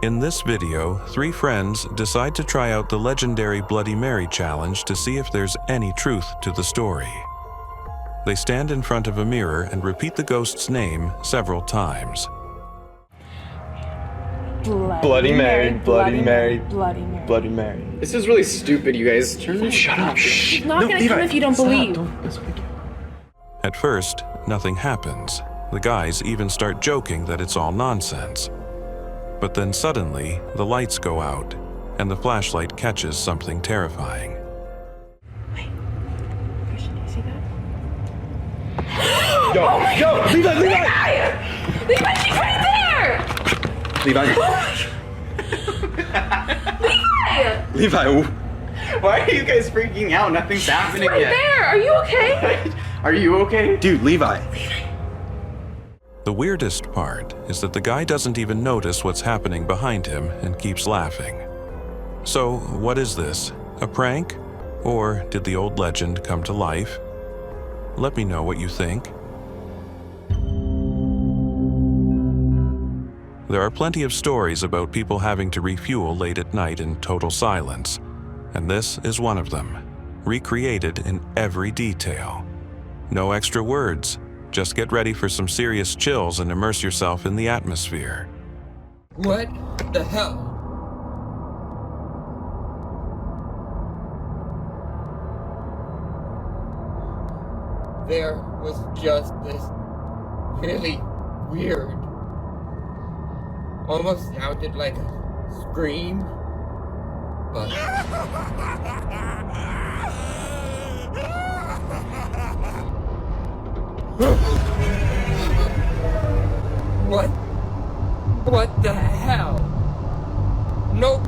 In this video, 3 friends decide to try out the legendary Bloody Mary challenge to see if there's any truth to the story. They stand in front of a mirror and repeat the ghost's name several times. Bloody Mary, Bloody Mary, Bloody Mary. Bloody Mary. This is really stupid, you guys. Shut up. It's not gonna come if you don't believe. At first, nothing happens. The guys even start joking that it's all nonsense. But then suddenly, the lights go out, and the flashlight catches something terrifying. Wait, Christian, do you see that? Yo, Oh my yo, God. Levi! Levi, she's right there! Levi. Levi! Levi, Why are you guys freaking out? Nothing's happening Right yet. there! Are you okay? Are you okay? dude, Levi. The weirdest part is that the guy doesn't even notice what's happening behind him and keeps laughing. So, what is this? A prank? Or did the old legend come to life? Let me know what you think. There are plenty of stories about people having to refuel late at night in total silence, and this is one of them, recreated in every detail. No extra words, just get ready for some serious chills and immerse yourself in the atmosphere. What the hell? There was just this really weird, almost sounded like a scream, but What the hell? Nope.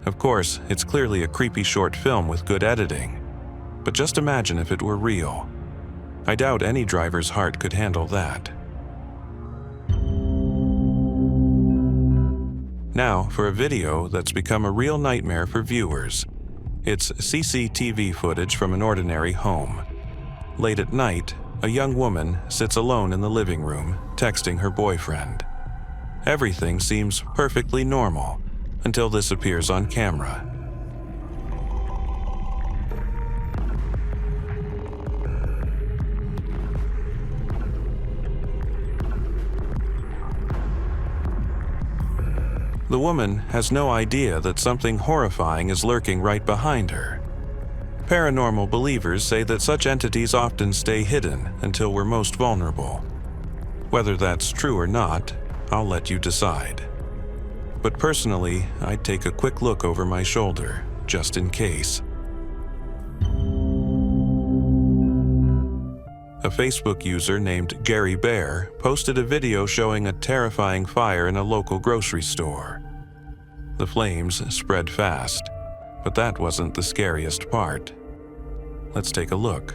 Of course, it's clearly a creepy short film with good editing. But just imagine if it were real. I doubt any driver's heart could handle that. Now, for a video that's become a real nightmare for viewers. It's CCTV footage from an ordinary home. Late at night, a young woman sits alone in the living room, texting her boyfriend. Everything seems perfectly normal until this appears on camera. The woman has no idea that something horrifying is lurking right behind her. Paranormal believers say that such entities often stay hidden until we're most vulnerable. Whether that's true or not, I'll let you decide. But personally, I'd take a quick look over my shoulder, just in case. A Facebook user named Gary Bear posted a video showing a terrifying fire in a local grocery store. The flames spread fast, but that wasn't the scariest part. Let's take a look.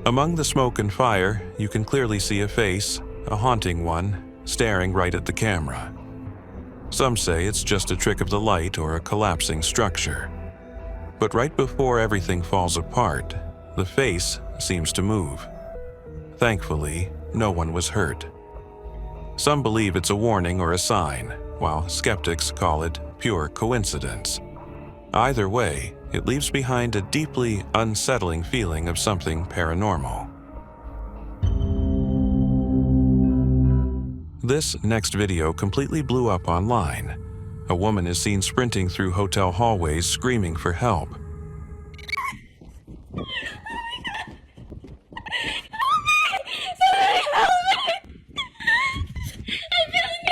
Among the smoke and fire, you can clearly see a face, a haunting one, staring right at the camera. Some say it's just a trick of the light or a collapsing structure. But right before everything falls apart, the face seems to move. Thankfully, no one was hurt. Some believe it's a warning or a sign, while skeptics call it pure coincidence. Either way, it leaves behind a deeply unsettling feeling of something paranormal. This next video completely blew up online. A woman is seen sprinting through hotel hallways screaming for help. Somebody help me! I'm feeling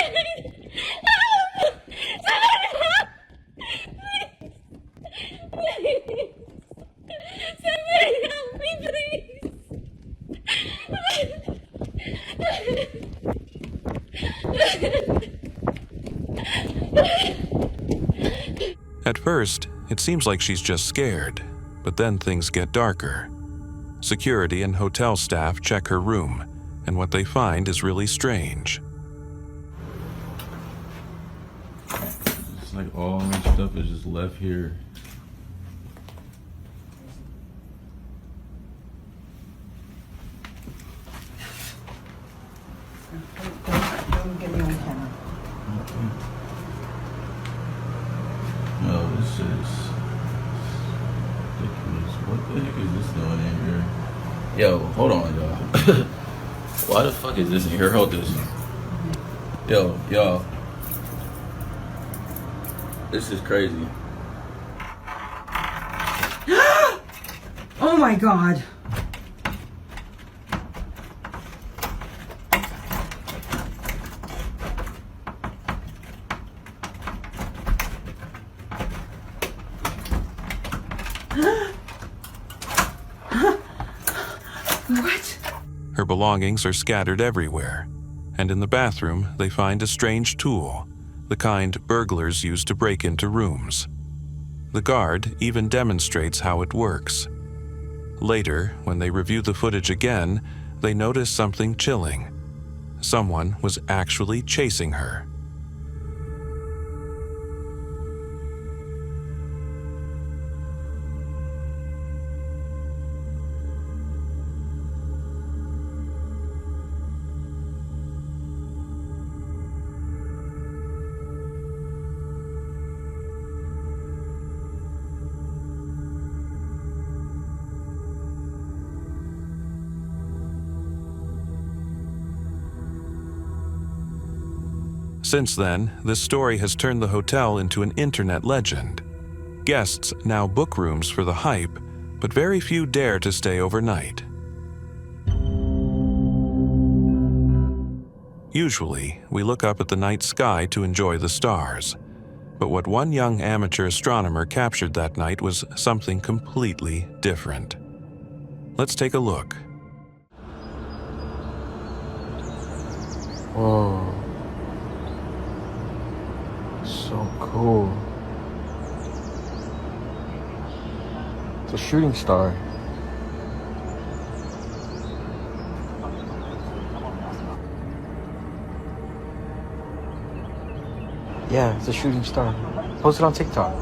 At first, it seems like she's just scared, but then things get darker. Security and hotel staff check her room, and what they find is really strange. It's like all my stuff is just left here. Don't get me on camera. No, this is ridiculous. What the heck is this doing in here? Yo, hold on, y'all. Why the fuck is this in here? Hold this. Yo, y'all. This is crazy. Oh my god. What? Her belongings are scattered everywhere, and in the bathroom they find a strange tool, the kind burglars use to break into rooms. The guard even demonstrates how it works. Later, when they review the footage again, they notice something chilling. Someone was actually chasing her. Since then, this story has turned the hotel into an internet legend. Guests now book rooms for the hype, but very few dare to stay overnight. Usually, we look up at the night sky to enjoy the stars. But what one young amateur astronomer captured that night was something completely different. Let's take a look. Whoa. So cool. It's a shooting star. Yeah, it's a shooting star. Post it on TikTok.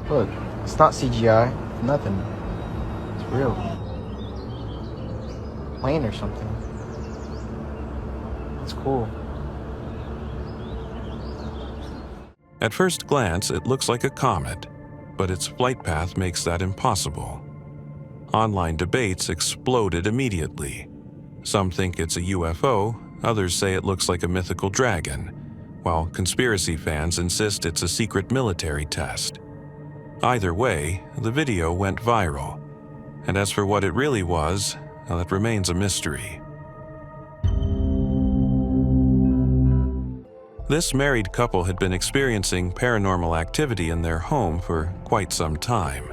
Look, it's not CGI, nothing. It's real. Plane or something. It's cool. At first glance, it looks like a comet, but its flight path makes that impossible. Online debates exploded immediately. Some think it's a UFO, others say it looks like a mythical dragon, while conspiracy fans insist it's a secret military test. Either way, the video went viral, and as for what it really was, well, that remains a mystery. This married couple had been experiencing paranormal activity in their home for quite some time.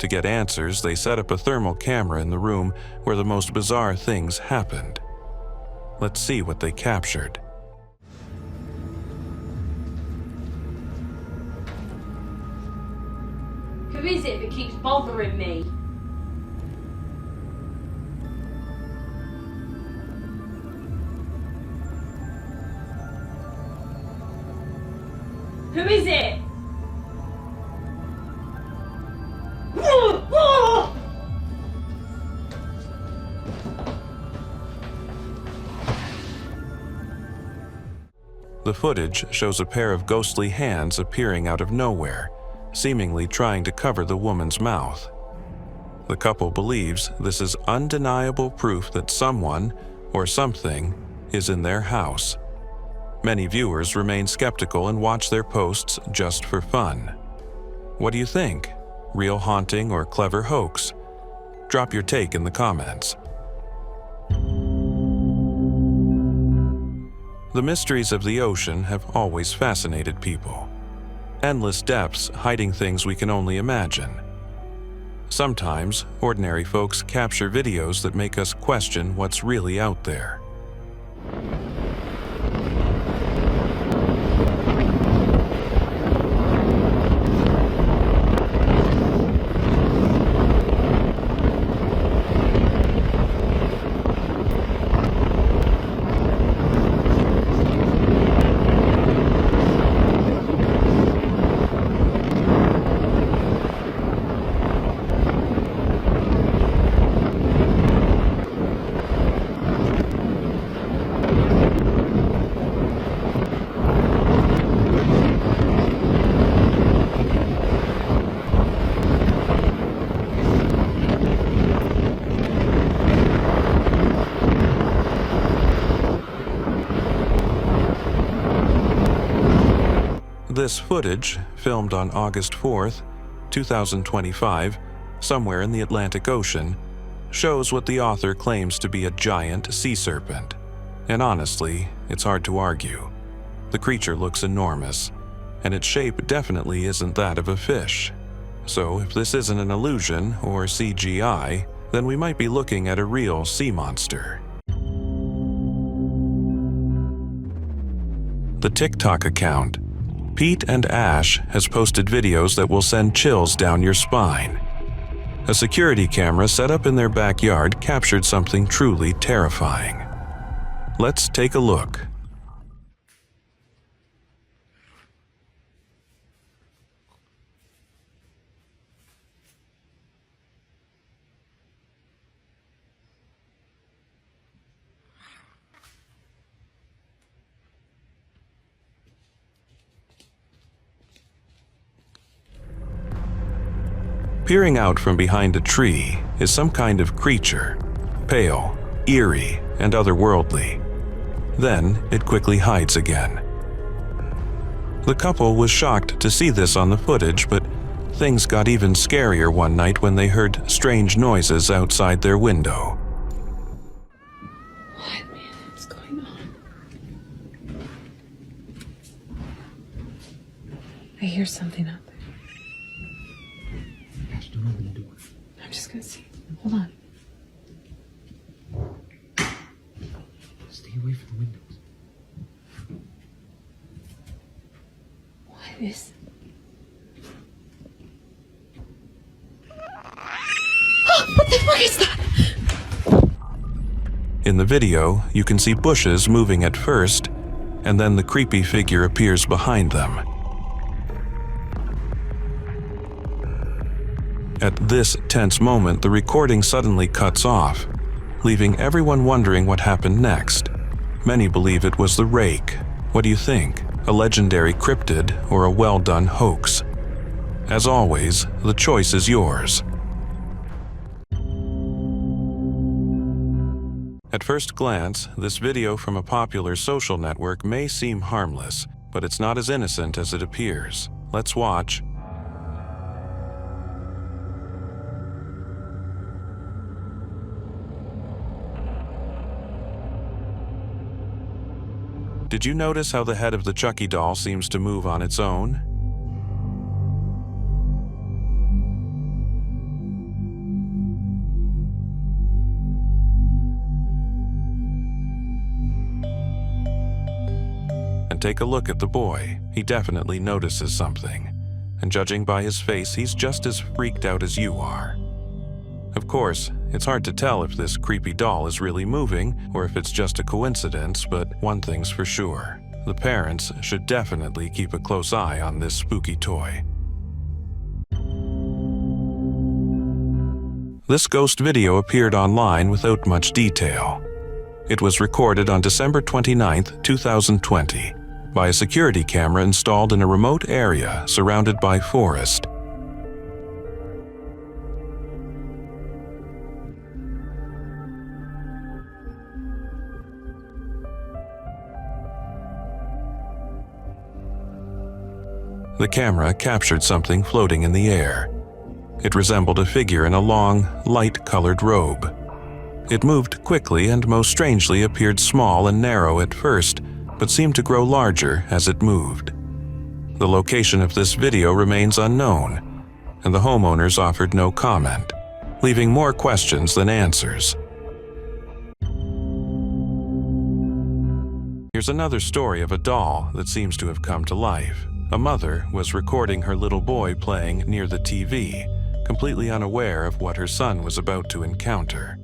To get answers, they set up a thermal camera in the room where the most bizarre things happened. Let's see what they captured. Who is it that keeps bothering me? Who is it? The footage shows a pair of ghostly hands appearing out of nowhere, seemingly trying to cover the woman's mouth. The couple believes this is undeniable proof that someone, or something, is in their house. Many viewers remain skeptical and watch their posts just for fun. What do you think? Real haunting or clever hoax? Drop your take in the comments. The mysteries of the ocean have always fascinated people. Endless depths hiding things we can only imagine. Sometimes, ordinary folks capture videos that make us question what's really out there. This footage, filmed on August 4th, 2025, somewhere in the Atlantic Ocean, shows what the author claims to be a giant sea serpent. And honestly, it's hard to argue. The creature looks enormous, and its shape definitely isn't that of a fish. So if this isn't an illusion or CGI, then we might be looking at a real sea monster. The TikTok account, Pete and Ash, has posted videos that will send chills down your spine. A security camera set up in their backyard captured something truly terrifying. Let's take a look. Peering out from behind a tree is some kind of creature, pale, eerie, and otherworldly. Then it quickly hides again. The couple was shocked to see this on the footage, but things got even scarier one night when they heard strange noises outside their window. What, man? What's going on? I hear something out there. Don't open the door. I'm just gonna see. Hold on. Stay away from the windows. What is... What the fuck is that? In the video, you can see bushes moving at first, and then the creepy figure appears behind them. At this tense moment, the recording suddenly cuts off, leaving everyone wondering what happened next. Many believe it was the rake. What do you think? A legendary cryptid or a well-done hoax? As always, the choice is yours. At first glance, this video from a popular social network may seem harmless, but it's not as innocent as it appears. Let's watch. Did you notice how the head of the Chucky doll seems to move on its own? And take a look at the boy. He definitely notices something. And judging by his face, he's just as freaked out as you are. Of course, it's hard to tell if this creepy doll is really moving or if it's just a coincidence, but one thing's for sure. The parents should definitely keep a close eye on this spooky toy. This ghost video appeared online without much detail. It was recorded on December 29, 2020, by a security camera installed in a remote area surrounded by forest. The camera captured something floating in the air. It resembled a figure in a long, light-colored robe. It moved quickly and most strangely appeared small and narrow at first, but seemed to grow larger as it moved. The location of this video remains unknown, and the homeowners offered no comment, leaving more questions than answers. Here's another story of a doll that seems to have come to life. A mother was recording her little boy playing near the TV, completely unaware of what her son was about to encounter.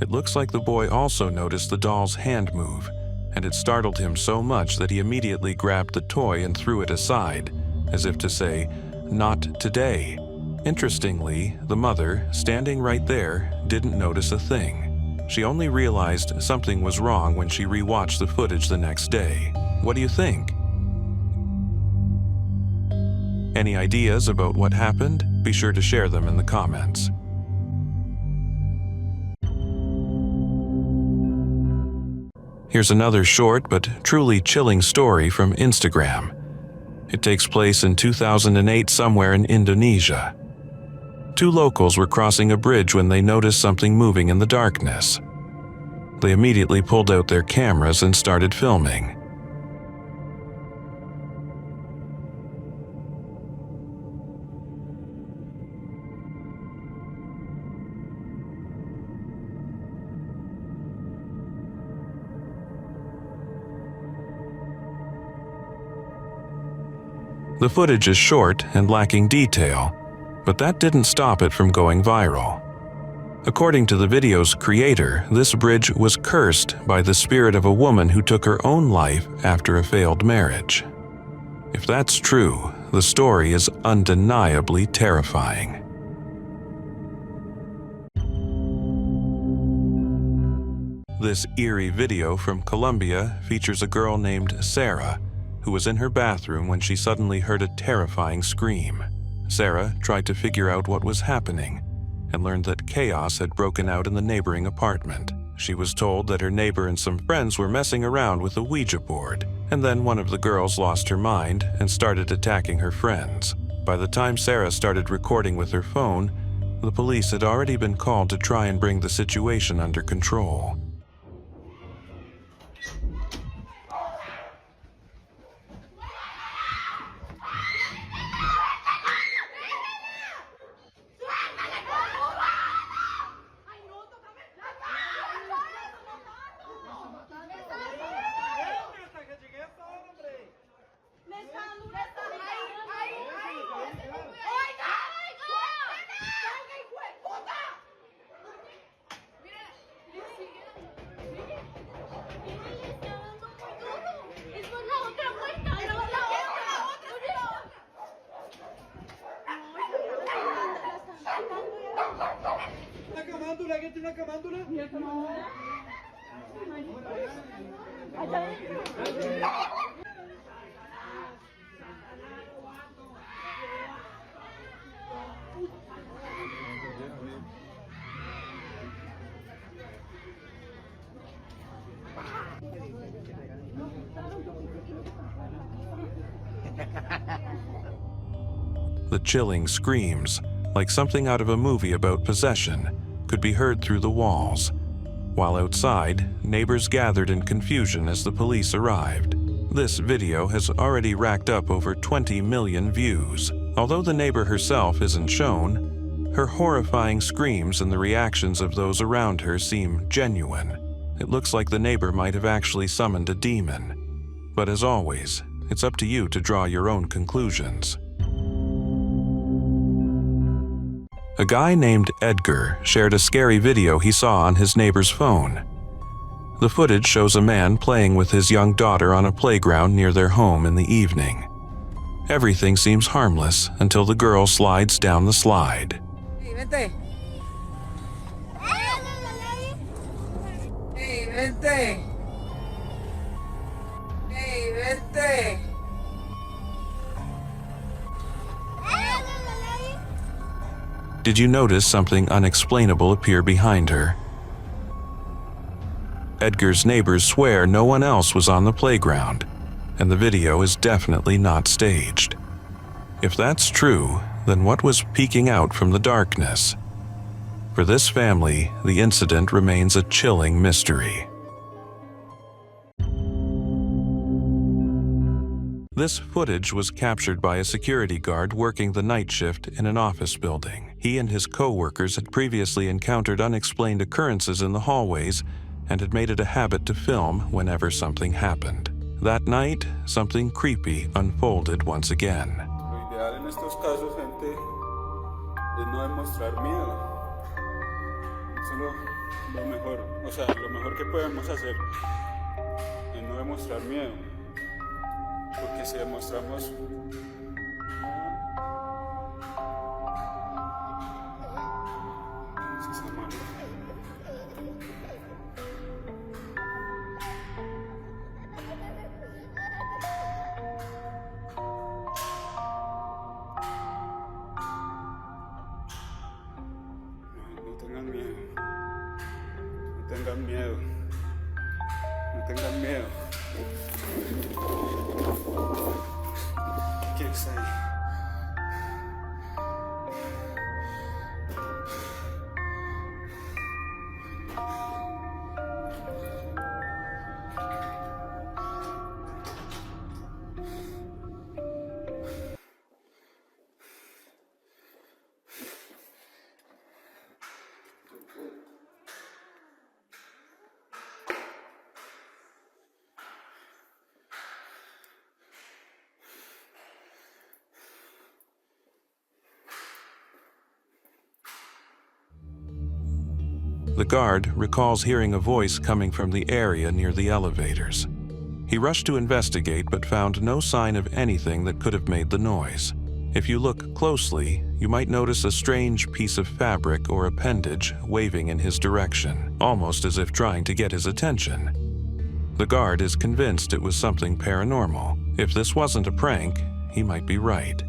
It looks like the boy also noticed the doll's hand move, and it startled him so much that he immediately grabbed the toy and threw it aside, as if to say, "Not today." Interestingly, the mother, standing right there, didn't notice a thing. She only realized something was wrong when she rewatched the footage the next day. What do you think? Any ideas about what happened? Be sure to share them in the comments. Here's another short but truly chilling story from Instagram. It takes place in 2008 somewhere in Indonesia. Two locals were crossing a bridge when they noticed something moving in the darkness. They immediately pulled out their cameras and started filming. The footage is short and lacking detail, but that didn't stop it from going viral. According to the video's creator, this bridge was cursed by the spirit of a woman who took her own life after a failed marriage. If that's true, the story is undeniably terrifying. This eerie video from Colombia features a girl named Sarah, who was in her bathroom when she suddenly heard a terrifying scream. Sarah tried to figure out what was happening and learned that chaos had broken out in the neighboring apartment. She was told that her neighbor and some friends were messing around with a Ouija board, and then one of the girls lost her mind and started attacking her friends. By the time Sarah started recording with her phone, the police had already been called to try and bring the situation under control. The chilling screams, like something out of a movie about possession, could be heard through the walls. While outside, neighbors gathered in confusion as the police arrived. This video has already racked up over 20 million views. Although the neighbor herself isn't shown, her horrifying screams and the reactions of those around her seem genuine. It looks like the neighbor might have actually summoned a demon. But as always, it's up to you to draw your own conclusions. A guy named Edgar shared a scary video he saw on his neighbor's phone. The footage shows a man playing with his young daughter on a playground near their home in the evening. Everything seems harmless until the girl slides down the slide. Hey, vente. Hey, vente. Hey, vente. Did you notice something unexplainable appear behind her? Edgar's neighbors swear no one else was on the playground, and the video is definitely not staged. If that's true, then what was peeking out from the darkness? For this family, the incident remains a chilling mystery. This footage was captured by a security guard working the night shift in an office building. He and his co-workers had previously encountered unexplained occurrences in the hallways and had made it a habit to film whenever something happened. That night, something creepy unfolded once again. Lo ideal en estos casos, gente, es no demostrar miedo. Eso es lo mejor, o sea, lo mejor que podemos hacer es no demostrar miedo. Porque si demostramos no tengan miedo, no tengan miedo, no tengan miedo. ¿Quién está ahí? The guard recalls hearing a voice coming from the area near the elevators. He rushed to investigate but found no sign of anything that could have made the noise. If you look closely, you might notice a strange piece of fabric or appendage waving in his direction, almost as if trying to get his attention. The guard is convinced it was something paranormal. If this wasn't a prank, he might be right.